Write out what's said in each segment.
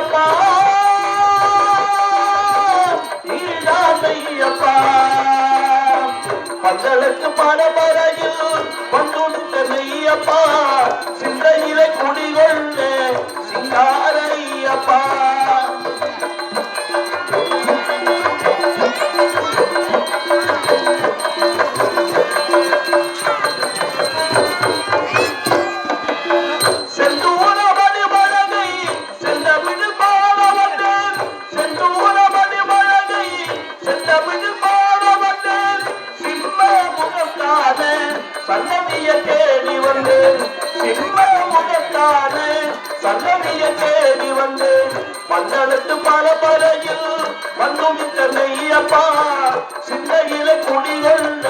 ஐயப்பா நீதான் ஐயப்பா பந்தலுக்கு பரபரையில் வந்துடுத்த நெய்யப்பா சிந்தையிலே குடிகொண்ட சிங்கார ஐயப்பா சன்னதிய தேடி வந்து சிம்ம முகத்தான சன்னதிய தேடி வந்து பந்தளத்து பரபரையில் வந்துவிட்ட நெய்யப்பா சிந்தையில குடிகொண்ட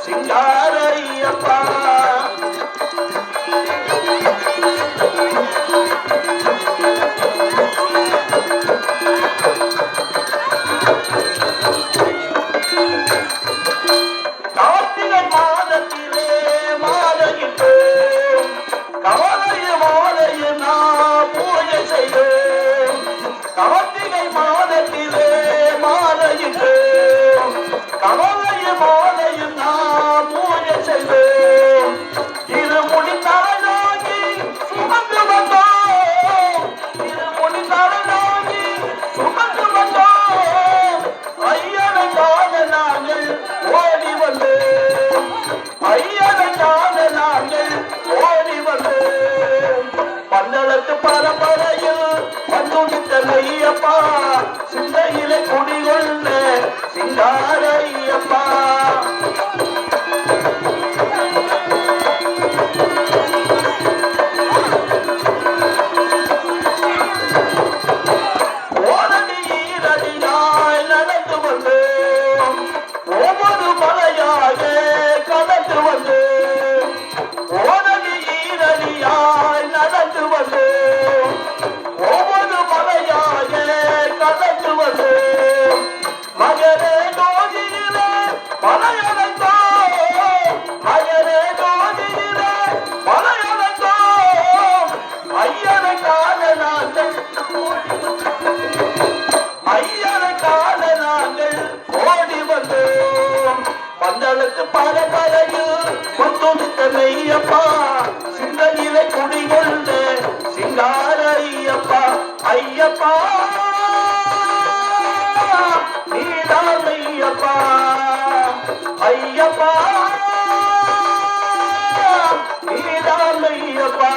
சிங்கார ஐயப்பா கார்த்திகை மாதத்திலே மாலையிட்டு கவலைய மாலைய நான் பூஜை செய்தேன் கார்த்திகை மாதத்திலே மாலையிட்டு கவலைய மாலைய நான் பூஜை செய்தேன் இது முடித்தாளாகி சுமந்து வந்தோம் இது முடித்தாளாகி சுமந்து வந்தோம் ஐயனை காண நாங்கள் ஓடி வந்தோம் ஐயனை காண நாங்கள் ஓடி வந்தோம் பந்தளத்து பரம்பரையில் வந்துவிட்ட நெய்யப்பா சிந்தையிலே குடிகொண்ட சிங்கார ஐயப்பா நடந்து வந்தோம் ஒவ்வொரு மலையாக கடந்து வந்தோம் ஓரடி ஈரடியாய் நடந்து வந்தோம் ஒவ்வொரு மலையாக கடந்து வந்தோம் மகரே ஜோதியிலே மலையடைந்தோம் மகரே ஜோதியிலே மலையடைந்தோம் ஐயனை காண நாங்கள் ஐயனை காண நாங்கள் ஓடி வந்தோம் பந்தளுக்கு பரபரையில் வந்துவிட்ட நெய்யப்பா சிந்தையிலே குடிகொண்ட சிங்கார ஐயப்பா ஐயப்பா நீதான் ஐயப்பா ஐயப்பா நீதான் ஐயப்பா